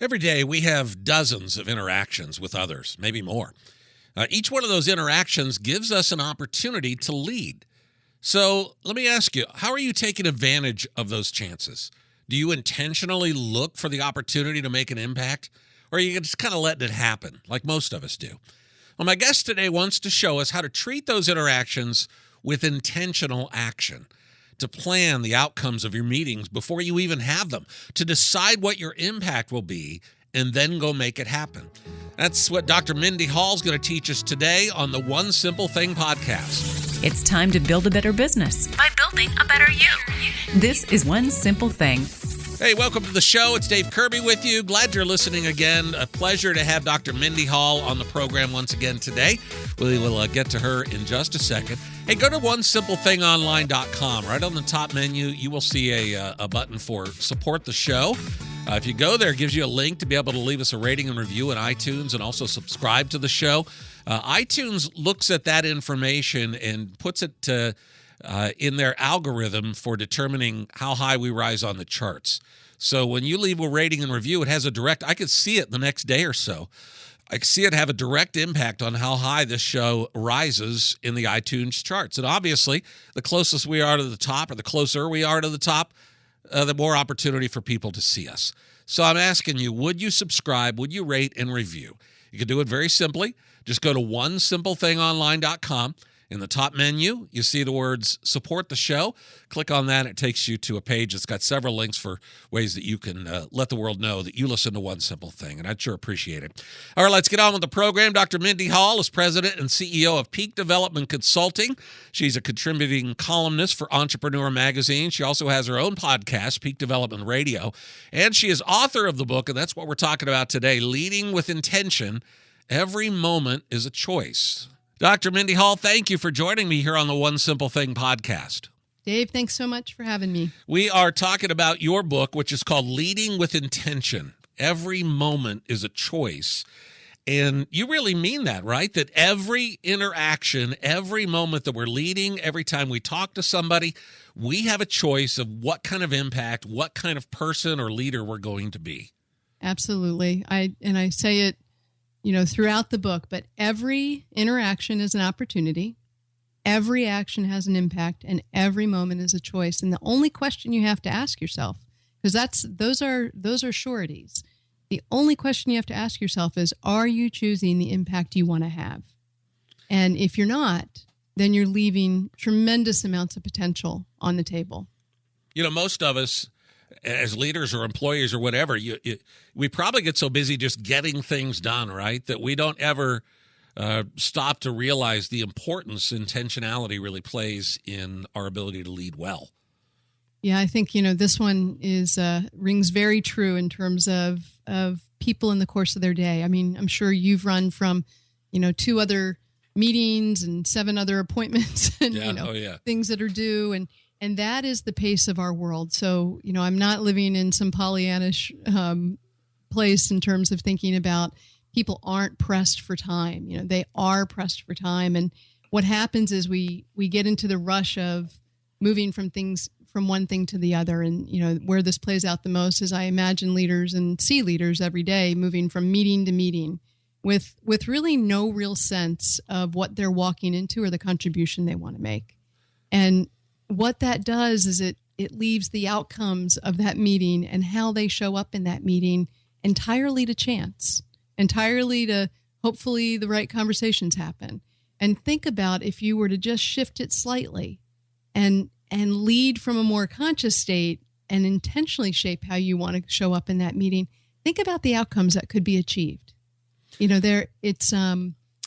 Every day we have dozens of interactions with others, maybe more. Each one of those interactions gives us an opportunity to lead. So let me ask you, how are you taking advantage of those chances? Do you intentionally look for the opportunity to make an impact? Or are you just kind of letting it happen, like most of us do? Well, my guest today wants to show us how to treat those interactions with intentional action, to plan the outcomes of your meetings before you even have them, to decide what your impact will be, and then go make it happen. That's what Dr. Mindy Hall is going to teach us today on the One Simple Thing podcast. It's time to build a better business by building a better you. This is One Simple Thing. Hey, welcome to the show. It's Dave Kirby with you. Glad you're listening again. A pleasure to have Dr. Mindy Hall on the program once again today. We will get to her in just a second. Hey, go to OneSimpleThingOnline.com. Right on the top menu, you will see a button for support the show. If you go there, it gives you a link to be able to leave us a rating and review in iTunes and also subscribe to the show. iTunes looks at that information and puts it in their algorithm for determining how high we rise on the charts. So when you leave a rating and review, it has a direct, I could see it the next day or so. I could see it have a direct impact on how high this show rises in the iTunes charts. And obviously, the closest we are to the top, or the closer we are to the top, the more opportunity for people to see us. So I'm asking you, would you subscribe? Would you rate and review? You can do it very simply. Just go to OneSimpleThingOnline.com. In the top menu, you see the words support the show. Click on that. It takes you to a page that's got several links for ways that you can let the world know that you listen to One Simple Thing, and I'd sure appreciate it. All right, let's get on with the program. Dr. Mindy Hall is president and CEO of Peak Development Consulting. She's a contributing columnist for Entrepreneur Magazine. She also has her own podcast, Peak Development Radio, and she is author of the book, and that's what we're talking about today, Leading with Intention. Every moment is a choice. Dr. Mindy Hall, thank you for joining me here on the One Simple Thing podcast. Dave, thanks so much for having me. We are talking about your book, which is called Leading with Intention. Every moment is a choice. And you really mean that, right? That every interaction, every moment that we're leading, every time we talk to somebody, we have a choice of what kind of impact, what kind of person or leader we're going to be. Absolutely. I say it, throughout the book, but every interaction is an opportunity. Every action has an impact, and every moment is a choice. And the only question you have to ask yourself, because those are sureties. The only question you have to ask yourself is, are you choosing the impact you want to have? And if you're not, then you're leaving tremendous amounts of potential on the table. Most of us, as leaders or employees or whatever, we probably get so busy just getting things done, right, that we don't ever stop to realize the importance intentionality really plays in our ability to lead well. Yeah, I think, this one rings very true in terms of people in the course of their day. I mean, I'm sure you've run from, 2 other meetings and 7 other appointments and, things that are due. And that is the pace of our world. So, I'm not living in some Pollyannish place in terms of thinking about people aren't pressed for time. They are pressed for time. And what happens is we get into the rush of moving from one thing to the other. And, where this plays out the most is I imagine leaders and see leaders every day moving from meeting to meeting with really no real sense of what they're walking into or the contribution they want to make. And what that does is it leaves the outcomes of that meeting and how they show up in that meeting entirely to chance, entirely to hopefully the right conversations happen. And think about if you were to just shift it slightly and lead from a more conscious state and intentionally shape how you want to show up in that meeting. Think about the outcomes that could be achieved.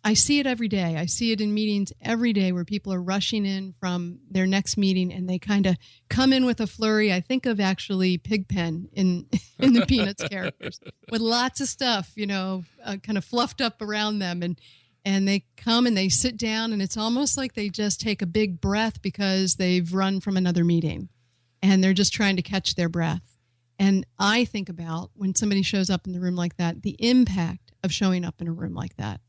I see it every day. I see it in meetings every day where people are rushing in from their next meeting and they kind of come in with a flurry. I think of actually Pigpen in the Peanuts characters with lots of stuff, kind of fluffed up around them. And they come and they sit down and it's almost like they just take a big breath because they've run from another meeting and they're just trying to catch their breath. And I think about when somebody shows up in the room like that, the impact of showing up in a room like that.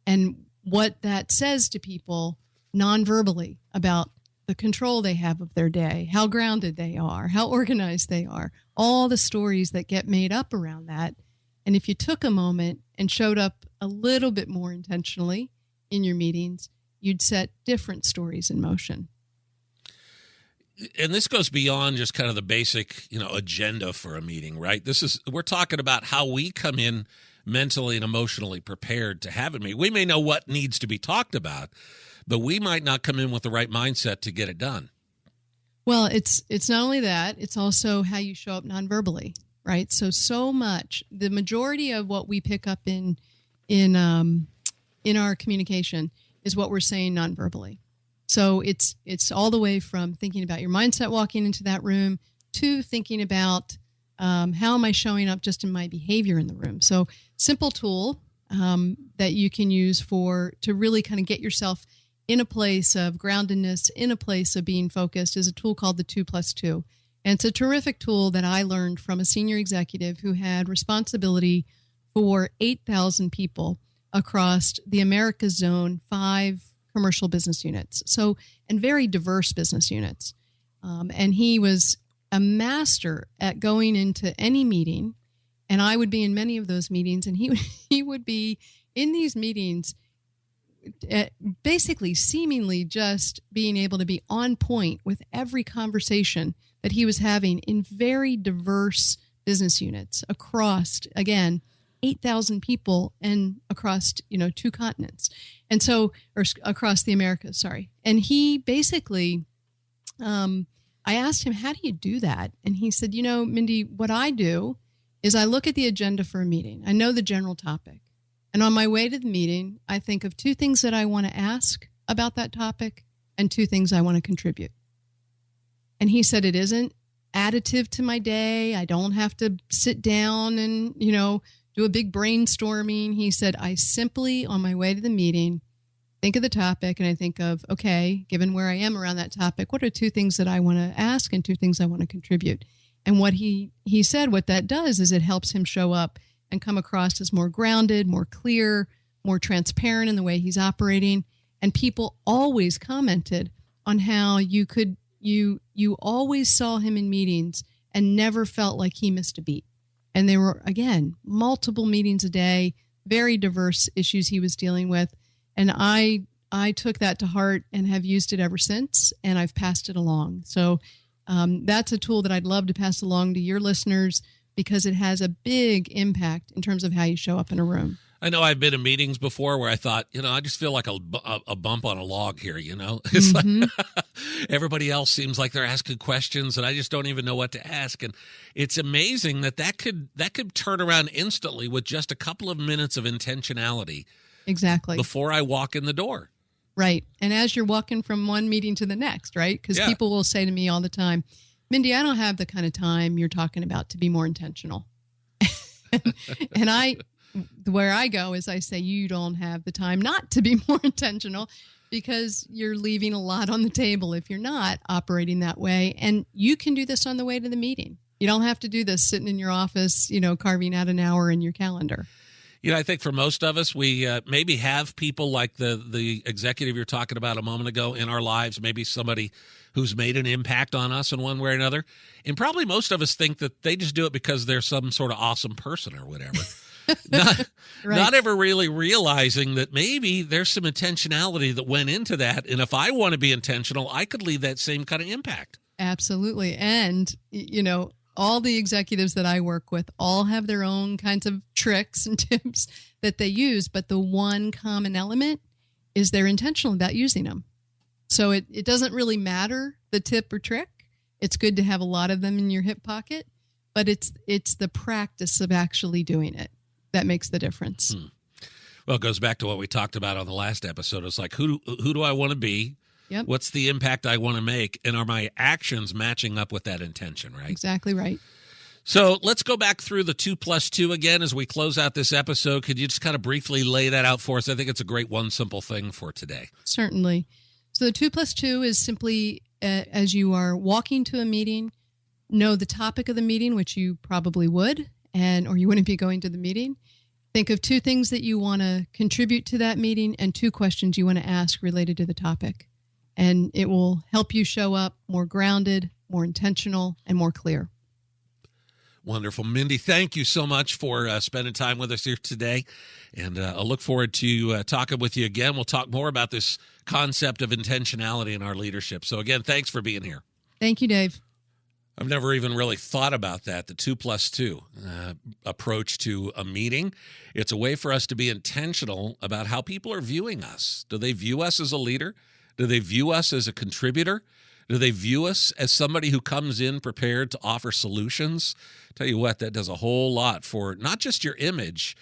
And what that says to people non-verbally about the control they have of their day, how grounded they are, how organized they are, all the stories that get made up around that. And if you took a moment and showed up a little bit more intentionally in your meetings, you'd set different stories in motion. And this goes beyond just kind of the basic, agenda for a meeting, right? We're talking about how we come in mentally and emotionally prepared to have a meeting. We may know what needs to be talked about, but we might not come in with the right mindset to get it done. Well, it's not only that, it's also how you show up nonverbally, right? So much, the majority of what we pick up in our communication is what we're saying nonverbally. So it's all the way from thinking about your mindset walking into that room to thinking about how am I showing up just in my behavior in the room. So simple tool that you can use to really kind of get yourself in a place of groundedness, in a place of being focused, is a tool called the 2+2. And it's a terrific tool that I learned from a senior executive who had responsibility for 8,000 people across the Americas zone, 5 commercial business units, and very diverse business units. And he was a master at going into any meeting, and I would be in many of those meetings, and he would be in these meetings basically seemingly just being able to be on point with every conversation that he was having in very diverse business units across, again, 8,000 people and across, 2 continents. And so, or across the Americas, sorry. And he basically, I asked him, how do you do that? And he said, Mindy, what I do is I look at the agenda for a meeting. I know the general topic. And on my way to the meeting, I think of 2 things that I want to ask about that topic and 2 things I want to contribute. And he said, it isn't additive to my day. I don't have to sit down and, do a big brainstorming. He said, I simply, on my way to the meeting, think of the topic and I think of, okay, given where I am around that topic, what are 2 things that I want to ask and 2 things I want to contribute? And what he said, what that does is it helps him show up and come across as more grounded, more clear, more transparent in the way he's operating. And people always commented on how you always saw him in meetings and never felt like he missed a beat. And they were, again, multiple meetings a day, very diverse issues he was dealing with. And I took that to heart and have used it ever since, and I've passed it along. So that's a tool that I'd love to pass along to your listeners because it has a big impact in terms of how you show up in a room. I know I've been in meetings before where I thought, I just feel like a bump on a log here, It's like everybody else seems like they're asking questions and I just don't even know what to ask. And it's amazing that could turn around instantly with just a couple of minutes of intentionality. Exactly. Before I walk in the door. Right. And as you're walking from one meeting to the next, right? Because people will say to me all the time, Mindy, I don't have the kind of time you're talking about to be more intentional. And where I go is I say, you don't have the time not to be more intentional because you're leaving a lot on the table if you're not operating that way. And you can do this on the way to the meeting. You don't have to do this sitting in your office, carving out an hour in your calendar. I think for most of us, we maybe have people like the executive you're talking about a moment ago in our lives, maybe somebody who's made an impact on us in one way or another. And probably most of us think that they just do it because they're some sort of awesome person or whatever. Not ever really realizing that maybe there's some intentionality that went into that. And if I want to be intentional, I could leave that same kind of impact. Absolutely. And, all the executives that I work with all have their own kinds of tricks and tips that they use. But the one common element is they're intentional about using them. So it doesn't really matter the tip or trick. It's good to have a lot of them in your hip pocket, but it's the practice of actually doing it that makes the difference. Well, it goes back to what we talked about on the last episode. It's like, who do I want to be? Yep. What's the impact I want to make? And are my actions matching up with that intention, right? Exactly right. So let's go back through the 2+2 again as we close out this episode. Could you just kind of briefly lay that out for us? I think it's a great one simple thing for today. Certainly. So the 2+2 is simply as you are walking to a meeting, know the topic of the meeting, which you probably would, or you wouldn't be going to the meeting. Think of 2 things that you want to contribute to that meeting and 2 questions you want to ask related to the topic. and it will help you show up more grounded, more intentional, and more clear. Wonderful. Mindy, thank you so much for spending time with us here today. And I look forward to talking with you again. We'll talk more about this concept of intentionality in our leadership. So again, thanks for being here. Thank you, Dave. I've never even really thought about that, the 2+2 approach to a meeting. It's a way for us to be intentional about how people are viewing us. Do they view us as a leader? Do they view us as a contributor? Do they view us as somebody who comes in prepared to offer solutions? Tell you what, that does a whole lot for not just your image,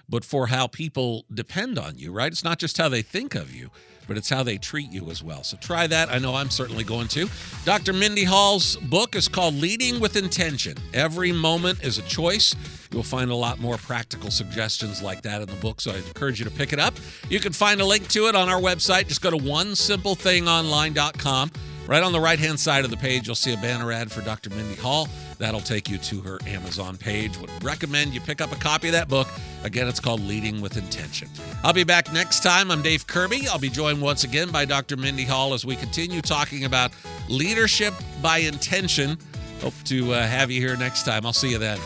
but for how people depend on you, right? It's not just how they think of you, but it's how they treat you as well. So try that. I know I'm certainly going to. Dr. Mindy Hall's book is called Leading with Intention. Every moment is a choice. You'll find a lot more practical suggestions like that in the book, so I encourage you to pick it up. You can find a link to it on our website. Just go to onesimplething.online.com. Right on the right-hand side of the page, you'll see a banner ad for Dr. Mindy Hall. That'll take you to her Amazon page. Would recommend you pick up a copy of that book. Again, it's called Leading with Intention. I'll be back next time. I'm Dave Kirby. I'll be joined once again by Dr. Mindy Hall as we continue talking about leadership by intention. Hope to have you here next time. I'll see you then.